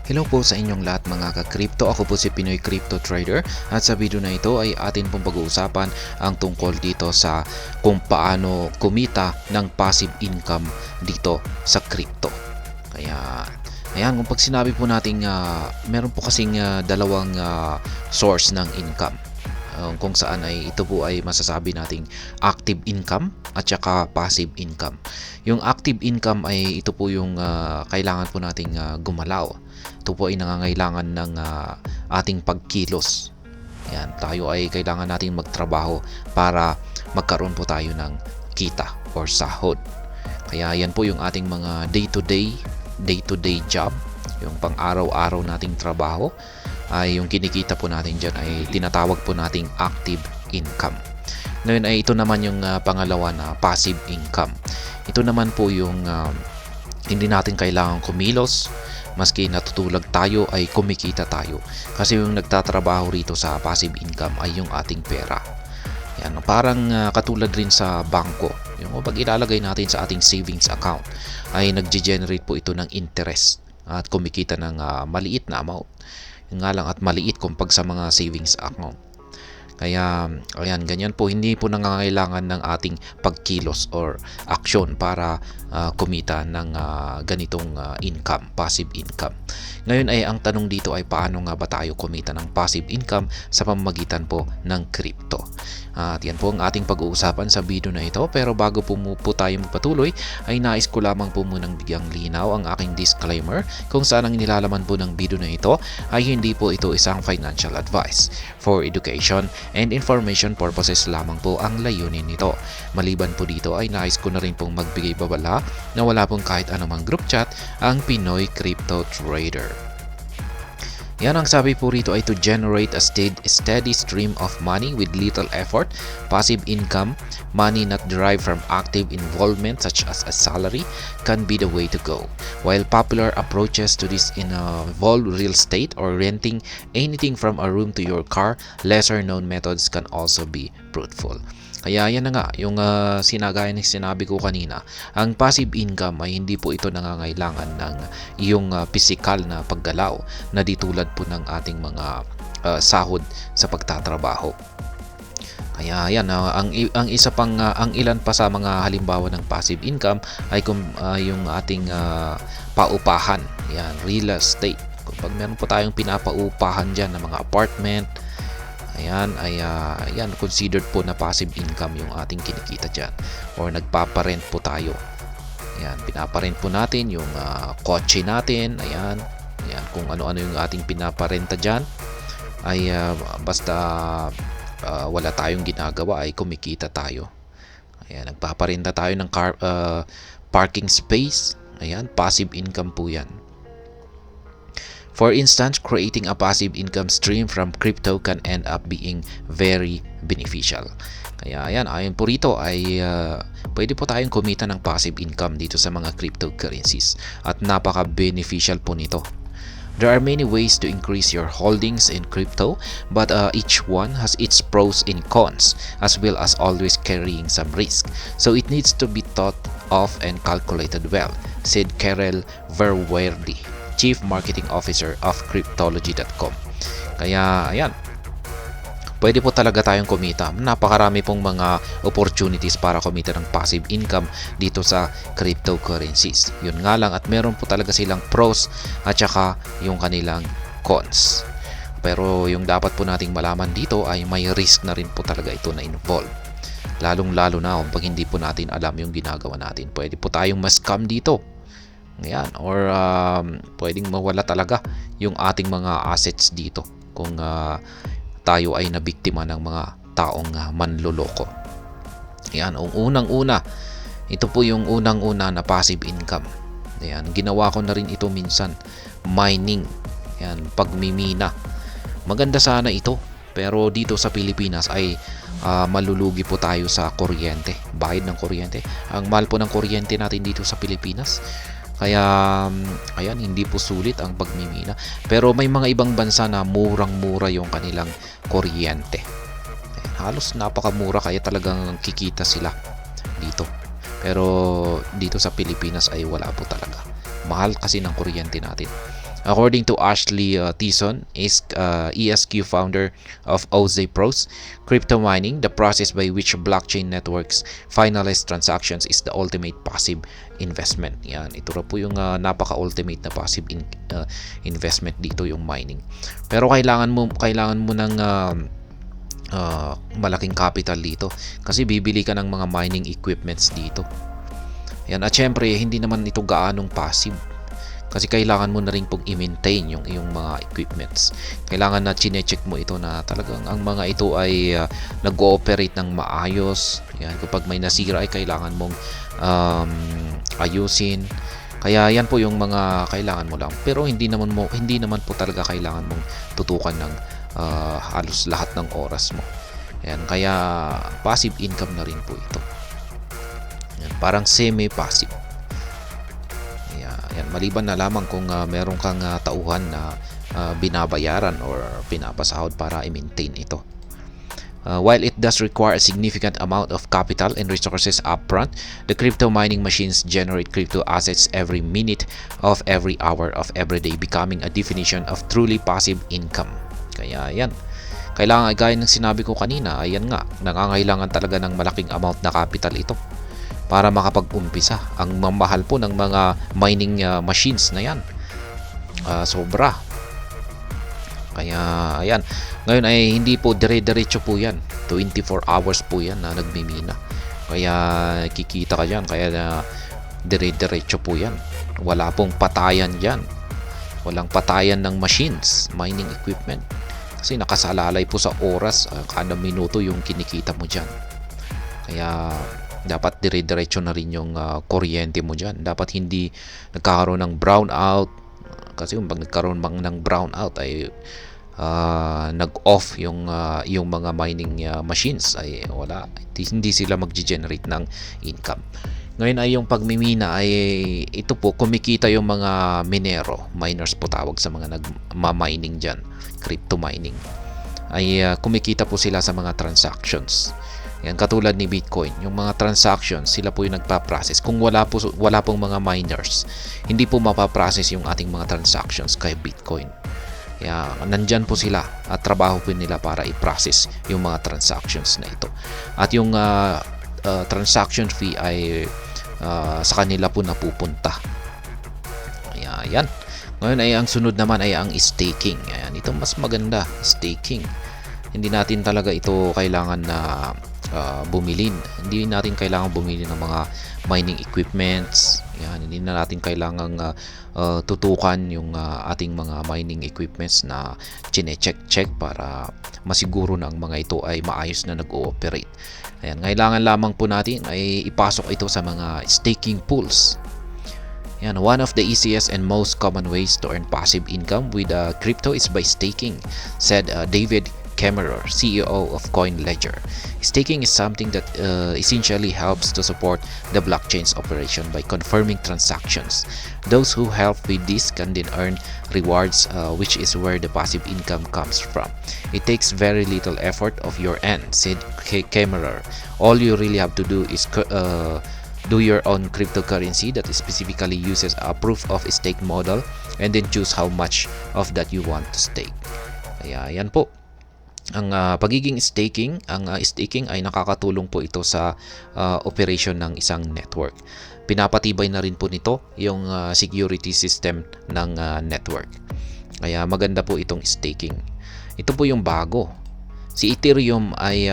Hello po sa inyong lahat mga ka-crypto. Ako po si Pinoy Crypto Trader at sa video na ito ay atin pong pag-uusapan ang tungkol dito sa kung paano kumita ng passive income dito sa crypto. Kaya ayan, kung pag sinabi po natin meron po kasing dalawang source ng income. Kung saan ay ito po ay masasabi nating active income at saka passive income. Yung active income ay ito po yung kailangan po nating gumalaw. Ito po ay nangangailangan ng ating pagkilos. Yan, tayo ay kailangan nating magtrabaho para magkaroon po tayo ng kita or sahod. Kaya yan po yung ating mga day-to-day job, yung pang-araw-araw nating trabaho ay yung kinikita po natin dyan ay tinatawag po nating active income. Ngayon ay ito naman yung pangalawa na passive income. Ito naman po yung hindi natin kailangan kumilos, maski natutulog tayo ay kumikita tayo. Kasi yung nagtatrabaho rito sa passive income ay yung ating pera. Yan, parang katulad rin sa bangko. Yung pag ilalagay natin sa ating savings account ay nagge-generate po ito ng interest at kumikita ng maliit na amount. Yung nga lang at maliit kumpag sa mga savings account. Kaya ayan, ganyan po, hindi po nangangailangan ng ating pagkilos or aksyon para kumita ng ganitong income, passive income. Ngayon ay ang tanong dito ay paano nga ba tayo kumita ng passive income sa pamamagitan po ng crypto. At yan po ang ating pag-uusapan sa video na ito, pero bago po tayo magpatuloy ay nais ko lamang po munang bigyang linaw ang aking disclaimer kung saan ang nilalaman po ng video na ito ay hindi po ito isang financial advice. For education and information purposes lamang po ang layunin nito. Maliban po dito ay nais ko na rin pong magbigay babala na wala pong kahit anumang group chat ang Pinoy Crypto Trader. Yan ang sabi po rito ay to generate a steady stream of money with little effort, passive income, money not derived from active involvement such as a salary can be the way to go. While popular approaches to this involve real estate or renting anything from a room to your car, lesser known methods can also be fruitful. Kaya yan na nga, yung sinagaya ng sinabi ko kanina, ang passive income ay hindi po ito nangangailangan ng iyong physical na paggalaw na ditulad po ng ating mga sahod sa pagtatrabaho. Kaya yan, ang isa pang ang ilan pa sa mga halimbawa ng passive income ay yung ating paupahan, yan, real estate. Kapag meron po tayong pinapaupahan diyan ng mga apartment, ayan, ayan, considered po na passive income yung ating kinikita dyan. Or nagpaparent po tayo. Ayan, pinaparent po natin yung kotse natin. Ayan, ayan, kung ano-ano yung ating pinaparenta dyan. Ay basta wala tayong ginagawa ay kumikita tayo. Ayan, nagpaparenta tayo ng parking space. Ayan, passive income po yan. For instance, creating a passive income stream from crypto can end up being very beneficial. Kaya ayan, ayon po rito ay pwede po tayong kumita ng passive income dito sa mga cryptocurrencies at napaka-beneficial po nito. There are many ways to increase your holdings in crypto, but each one has its pros and cons, as well as always carrying some risk. So it needs to be thought of and calculated well, said Karel Verwerdy, Chief Marketing Officer of Cryptology.com. Kaya ayan, pwede po talaga tayong kumita. Napakarami pong mga opportunities para kumita ng passive income dito sa cryptocurrencies. Yun nga lang at meron po talaga silang pros at saka yung kanilang cons. Pero yung dapat po nating malaman dito ay may risk na rin po talaga ito na involved. Lalong-lalo na kung pag hindi po natin alam yung ginagawa natin. Pwede po tayong ma-scam dito. Ayan, or pwedeng mawala talaga yung ating mga assets dito kung tayo ay nabiktima ng mga taong manloloko. Ayan, unang-una, ito po yung unang-una na passive income. Ayan, ginawa ko na rin ito minsan, mining. Ayan, pagmimina. Maganda sana ito, pero dito sa Pilipinas ay malulugi po tayo sa kuryente, bayad ng kuryente. Ang mahal po ng kuryente natin dito sa Pilipinas. Kaya ayan, hindi po sulit ang pagmimina. Pero may mga ibang bansa na murang-mura yung kanilang kuryente. Ayan, halos napakamura kaya talagang kikita sila dito. Pero dito sa Pilipinas ay wala po talaga. Mahal kasi ng kuryente natin. According to Ashley Thiessen, ESQ founder of OZ Pros, crypto mining, the process by which blockchain networks finalize transactions, is the ultimate passive investment. Yan, ito na po yung napaka-ultimate na passive investment dito, yung mining. Pero kailangan mo ng malaking capital dito kasi bibili ka ng mga mining equipments dito. Yan, at syempre hindi naman ito gaanong passive kasi kailangan mo na rin pong i-maintain yung iyong mga equipments. Kailangan na chine-check mo ito na talagang ang mga ito ay nag-ooperate ng maayos. Yan, kapag may nasira ay kailangan mong ayusin. Kaya yan po yung mga kailangan mo lang. Pero hindi naman po talaga kailangan mong tutukan ng halos lahat ng oras mo. Yan, kaya passive income na rin po ito. Yan, parang semi-passive. Yan, maliban na lamang kung meron kang tauhan na binabayaran or pinapasahod para i-maintain ito. While it does require a significant amount of capital and resources upfront, the crypto mining machines generate crypto assets every minute of every hour of every day, becoming a definition of truly passive income. Kaya yan, kailangan, gaya ng sinabi ko kanina, ayan nga, nangangailangan talaga ng malaking amount na capital ito para makapag-umpisa. Ang mamahal po ng mga mining machines na yan, sobra. Kaya ayan, ngayon ay hindi po dire-diretso po yan, 24 hours po yan na nagmimina. Kaya kikita ka dyan, kaya dire-diretso po yan, wala pong patayan dyan, walang patayan ng machines, mining equipment, kasi nakasalalay po sa oras, kada minuto yung kinikita mo dyan. Kaya dapat dire-diretso na rin yung kuryente mo dyan. Dapat hindi nagkakaroon ng brownout, kasi pag nagkaroon ng brownout ay nag-off yung mga mining machines, ay wala, hindi sila mag-generate ng income. Ngayon ay yung pagmimina ay ito po, kumikita yung mga miners po tawag sa mga nagma-mining dyan, crypto mining, ay kumikita po sila sa mga transactions. Yan, katulad ni Bitcoin, yung mga transactions, sila po yung nagpa-process. Kung wala pong mga miners, hindi po mapaprocess yung ating mga transactions kay Bitcoin. Kaya nandyan po sila at trabaho po nila para i-process yung mga transactions na ito. At yung transaction fee ay sa kanila po napupunta. Kaya yan. Ngayon ay ang sunod naman ay ang staking. Ayan, ito mas maganda, staking. Hindi natin talaga ito kailangan na bumili. Hindi natin kailangan bumili ng mga mining equipments. Yan, hindi na natin kailangang tutukan yung ating mga mining equipments na chine-check para masiguro na ang mga ito ay maayos na nag-ooperate. Ayan, kailangan lamang po natin ay ipasok ito sa mga staking pools. Yan, one of the easiest and most common ways to earn passive income with crypto is by staking, said David Kemmerer, CEO of CoinLedger. Staking is something that essentially helps to support the blockchain's operation by confirming transactions. Those who help with this can then earn rewards, which is where the passive income comes from. It takes very little effort of your end, said Kemmerer. All you really have to do is do your own cryptocurrency that specifically uses a proof of stake model and then choose how much of that you want to stake. Kaya yan po. Ang pagiging staking, staking ay nakakatulong po ito sa operation ng isang network. Pinapatibay na rin po nito yung security system ng network. Kaya maganda po itong staking. Ito po yung bago. Si Ethereum ay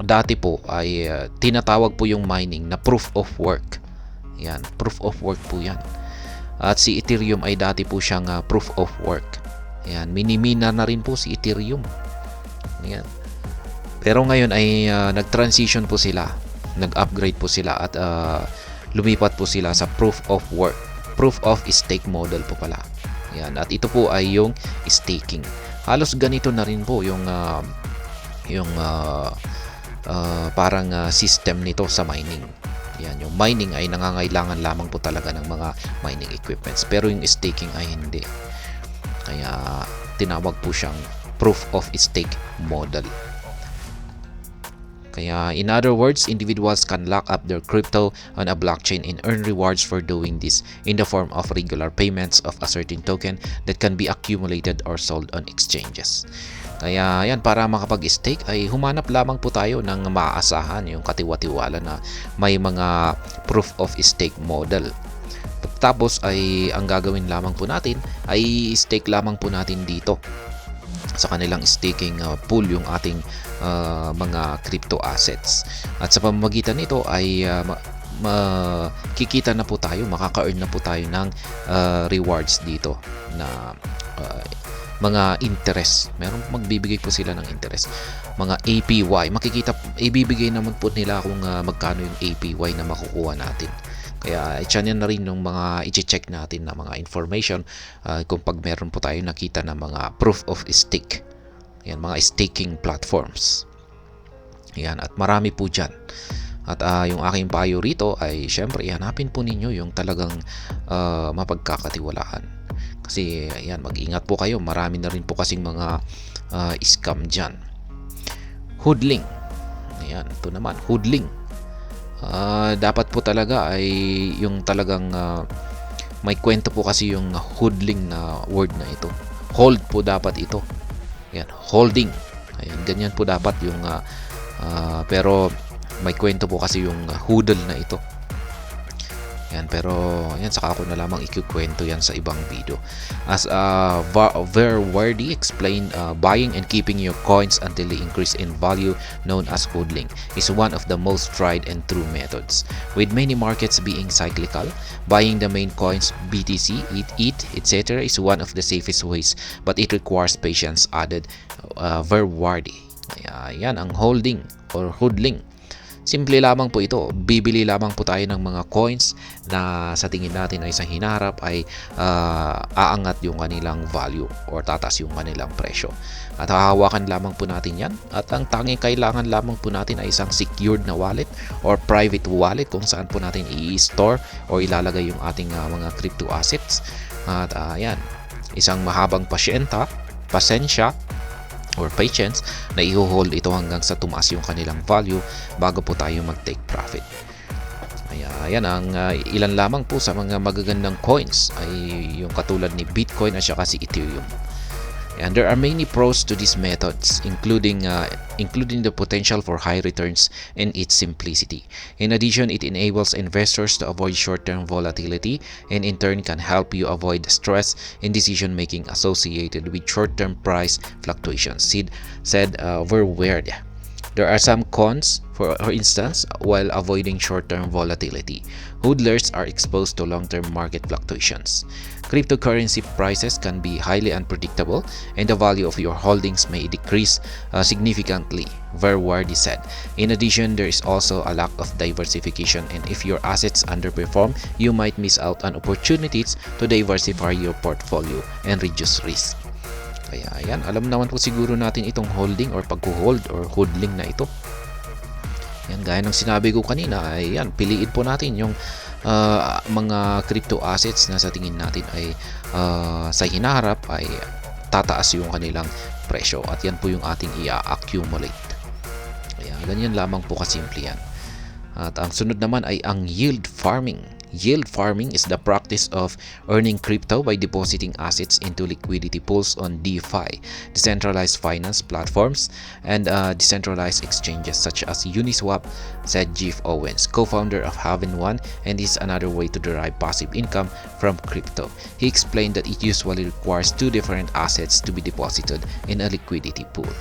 dati po ay tinatawag po yung mining na proof of work. Yan, proof of work po yan. At si Ethereum ay dati po siyang proof of work. Yan, minimina na rin po si Ethereum. Yan. Pero ngayon ay nag-transition po sila, nag-upgrade po sila at lumipat po sila sa proof of work, proof of stake model po pala. Yan. At ito po ay yung staking. Halos ganito na rin po yung parang system nito sa mining. Yan, yung mining ay nangangailangan lamang po talaga ng mga mining equipments, pero yung staking ay hindi. Kaya tinawag po siyang proof of stake model. Kaya in other words, individuals can lock up their crypto on a blockchain and earn rewards for doing this in the form of regular payments of a certain token that can be accumulated or sold on exchanges. Kaya yan, para makapag-stake ay humanap lamang po tayo ng maaasahan, yung katiwa-tiwala na may mga proof of stake model. Tapos ay ang gagawin lamang po natin ay stake lamang po natin dito sa kanilang staking pool yung ating mga crypto assets. At sa pamamagitan nito ay makikita na po tayo, makaka-earn na po tayo ng rewards dito na mga interest. Meron magbibigay po sila ng interest. Mga APY, makikita, ibibigay naman po nila kung magkano yung APY na makukuha natin. Kaya yan na rin yung mga i-check natin na mga information kung pag meron po tayo nakita na mga proof of stake. Yan, mga staking platforms. Yan, at marami po dyan. At yung aking payo rito ay syempre hanapin po ninyo yung talagang mapagkakatiwalaan. Kasi yan, mag-ingat po kayo. Marami na rin po kasing mga scam dyan. Hoodling. Ayan, ito naman, hoodling. Dapat po talaga ay yung talagang may kwento po kasi yung hoodling na word na ito. Hold po dapat ito. Yan, holding. Ayan, ganyan po dapat yung pero may kwento po kasi yung hoodle na ito. Yan, pero yan, saka ako na lamang ikikwento yan sa ibang video. As Verworthy explained, buying and keeping your coins until they increase in value, known as hodling, is one of the most tried and true methods. With many markets being cyclical, buying the main coins BTC, ETH, etc. is one of the safest ways, but it requires patience, added Verworthy. Yan ang holding or hodling. Simple lamang po ito. Bibili lamang po tayo ng mga coins na sa tingin natin ay sa hinaharap ay aangat yung kanilang value or tatas yung kanilang presyo. At hahawakan lamang po natin yan. At ang tanging kailangan lamang po natin ay isang secured na wallet or private wallet kung saan po natin i-store or ilalagay yung ating mga crypto assets. At yan, isang mahabang pasensya or patience na i-hold ito hanggang sa tumaas yung kanilang value bago po tayo mag-take profit. Ayan ang ilan lamang po sa mga magagandang coins ay yung katulad ni Bitcoin at saka si Ethereum. And there are many pros to these methods, including the potential for high returns and its simplicity. In addition, it enables investors to avoid short-term volatility and in turn can help you avoid stress in decision-making associated with short-term price fluctuations, said Verworthy. There are some cons, for instance, while avoiding short-term volatility, hodlers are exposed to long-term market fluctuations. Cryptocurrency prices can be highly unpredictable and the value of your holdings may decrease significantly, Verworthy said. In addition, there is also a lack of diversification, and if your assets underperform, you might miss out on opportunities to diversify your portfolio and reduce risk. Kaya ayan, alam naman po siguro natin itong holding or pag-hold or hodling na ito. Yan, gaya ng sinabi ko kanina, ay yan, piliin po natin yung mga crypto assets na sa tingin natin ay sa hinaharap ay tataas yung kanilang presyo at yan po yung ating i-accumulate. Kaya ganyan lamang po kasimple yan. At ang sunod naman ay ang yield farming. Yield farming is the practice of earning crypto by depositing assets into liquidity pools on DeFi, decentralized finance platforms, and decentralized exchanges such as Uniswap, said Jeff Owens, co-founder of Haven One, and is another way to derive passive income from crypto. He explained that it usually requires two different assets to be deposited in a liquidity pool.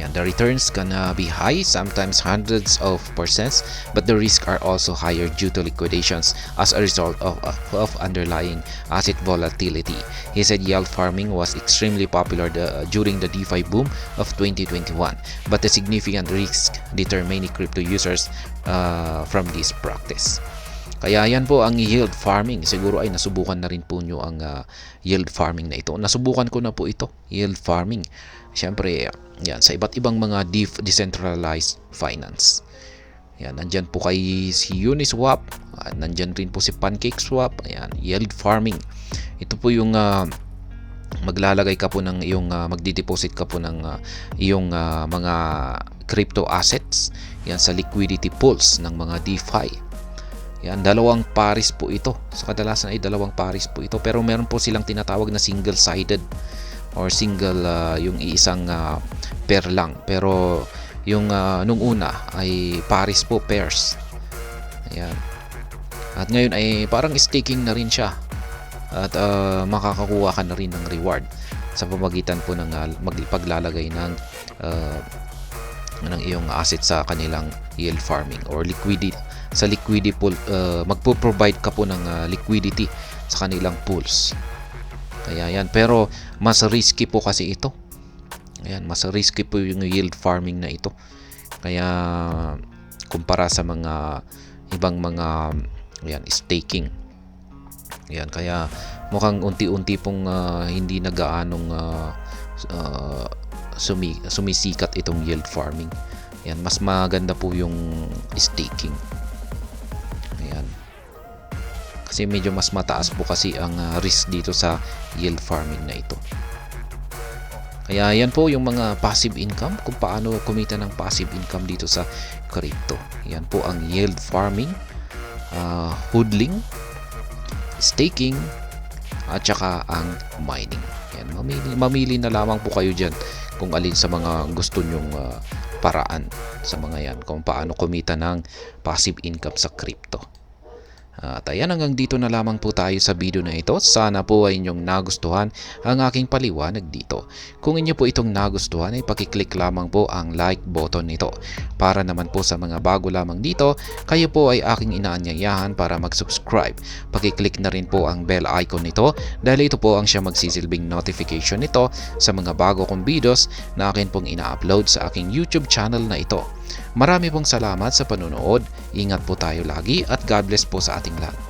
And the returns can be high, sometimes hundreds of percents, but the risks are also higher due to liquidations as a result of underlying asset volatility. He said yield farming was extremely popular during the DeFi boom of 2021, but the significant risk deter many crypto users from this practice. Kaya yan po ang yield farming. Siguro ay nasubukan na rin po nyo ang yield farming na ito. Nasubukan ko na po ito, yield farming. Siyempre, yan, sa iba't ibang mga decentralized finance. Yan, nandyan po kay si Uniswap, nandyan rin po si PancakeSwap, ayan, yield farming. Ito po yung maglalagay ka po ng iyong magdi-deposit ka po ng iyong mga crypto assets. Yan sa liquidity pools ng mga DeFi. Yan, dalawang pares po ito. Sa kadalasan ay dalawang pares po ito. Pero meron po silang tinatawag na single-sided or single yung isang pair lang. Pero yung nung una ay pares po, pairs. Ayan. At ngayon ay parang staking na rin siya. At makakakuha ka na rin ng reward sa pamamagitan po ng paglalagay ng iyong asset sa kanilang yield farming or liquidity. Sa liquidity pool, magpo-provide ka po ng liquidity sa kanilang pools. Kaya yan, pero mas risky po kasi ito. Ayan, mas risky po yung yield farming na ito. Kaya kumpara sa mga ibang mga staking. Ayan, kaya mukhang unti-unti pong hindi na gaanong sumisikat itong yield farming. Ayan, mas maganda po yung staking. Ayan. Kasi medyo mas mataas po kasi ang risk dito sa yield farming na ito. Kaya yan po yung mga passive income, kung paano kumita ng passive income dito sa crypto. Yan po ang yield farming, hodling, staking, at saka ang mining. Yan, mamili na lamang po kayo dyan kung alin sa mga gusto nyong paraan sa mga yan, kung paano kumita ng passive income sa crypto. At ayan, hanggang dito na lamang po tayo sa video na ito. Sana po ay inyong nagustuhan ang aking paliwanag dito. Kung inyo po itong nagustuhan ay pakiclick lamang po ang like button nito. Para naman po sa mga bago lamang dito, kayo po ay aking inaanyayahan para mag-subscribe. Pakiclick na rin po ang bell icon nito dahil ito po ang siya magsisilbing notification nito sa mga bago kong videos na akin pong ina-upload sa aking YouTube channel na ito. Marami pong salamat sa panonood. Ingat po tayo lagi at God bless po sa ating lahat.